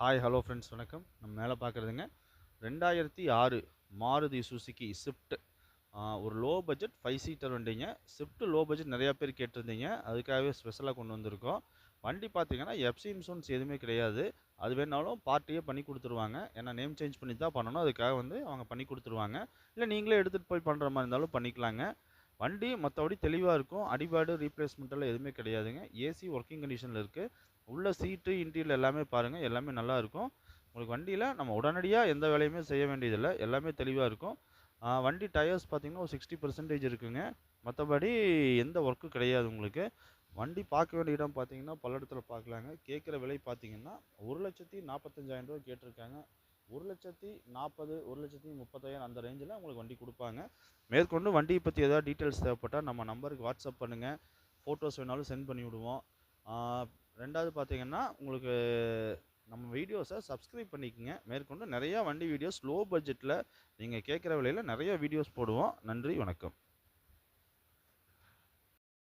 Hi hello friends வணக்கம். நம்ம மேலே பார்க்குறதுங்க 2006 மாருதி சுசுகி ஸ்விஃப்ட். ஒரு லோ பட்ஜெட் 5 சீட்டர் வண்டிங்க. ஸ்விஃப்ட் லோ பட்ஜெட் நிறையா பேர் கேட்டிருந்தீங்க, அதுக்காகவே ஸ்பெஷலாக கொண்டு வந்திருக்கோம். வண்டி பார்த்தீங்கன்னா எஃப்சி இன்சூரன்ஸ் எதுவுமே கிடையாது. அது வேணாலும் பார்ட்டியே பண்ணி கொடுத்துருவாங்க. ஏன்னா நேம் சேஞ்ச் பண்ணி தான் பண்ணணும், அதுக்காக அவங்க பண்ணி கொடுத்துருவாங்க. இல்லை நீங்களே எடுத்துகிட்டு போய் பண்ணுற மாதிரி இருந்தாலும் பண்ணிக்கலாங்க. வண்டி மற்றபடி தெளிவாக இருக்கும். அடிபாடு ரீப்ளேஸ்மெண்ட் எல்லாம் எதுவுமே கிடையாதுங்க. ஏசி ஒர்க்கிங் கண்டிஷனில் இருக்குது. உள்ள சீட்டு இன்டீரியர் எல்லாமே பாருங்கள், எல்லாமே நல்லா இருக்கும். உங்களுக்கு வண்டியில் நம்ம உடனடியாக எந்த வேலையுமே செய்ய வேண்டியதில்லை, எல்லாமே தெளிவாக இருக்கும். வண்டி டயர்ஸ் பார்த்தீங்கன்னா ஒரு 60% இருக்குங்க. மற்றபடி எந்த ஒர்க்கும் கிடையாது உங்களுக்கு. வண்டி பார்க்க வேண்டிய இடம் பார்த்தீங்கன்னா பல்லடத்தில் பார்க்கலாங்க. கேட்குற விலை பார்த்தீங்கன்னா 1,45,000 ரூபா கேட்டிருக்காங்க. 1,40,000 1,30,000 அந்த ரேஞ்சில் உங்களுக்கு வண்டி கொடுப்பாங்க. மேற்கொண்டு வண்டியை பற்றி ஏதாவது டீட்டெயில்ஸ் தேவைப்பட்டால் நம்ம நம்பருக்கு வாட்ஸ்அப் பண்ணுங்கள், ஃபோட்டோஸ் வேணாலும் சென்ட் பண்ணி விடுவோம். ரெண்டாவது பார்த்தீங்கன்னா உங்களுக்கு நம்ம வீடியோஸை சப்ஸ்கிரைப் பண்ணிக்கோங்க. மேற்கொண்டு நிறையா வண்டி வீடியோஸ் லோ பட்ஜெட்டில் நீங்கள் கேட்குற விலையில் நிறைய வீடியோஸ் போடுவோம். நன்றி, வணக்கம்.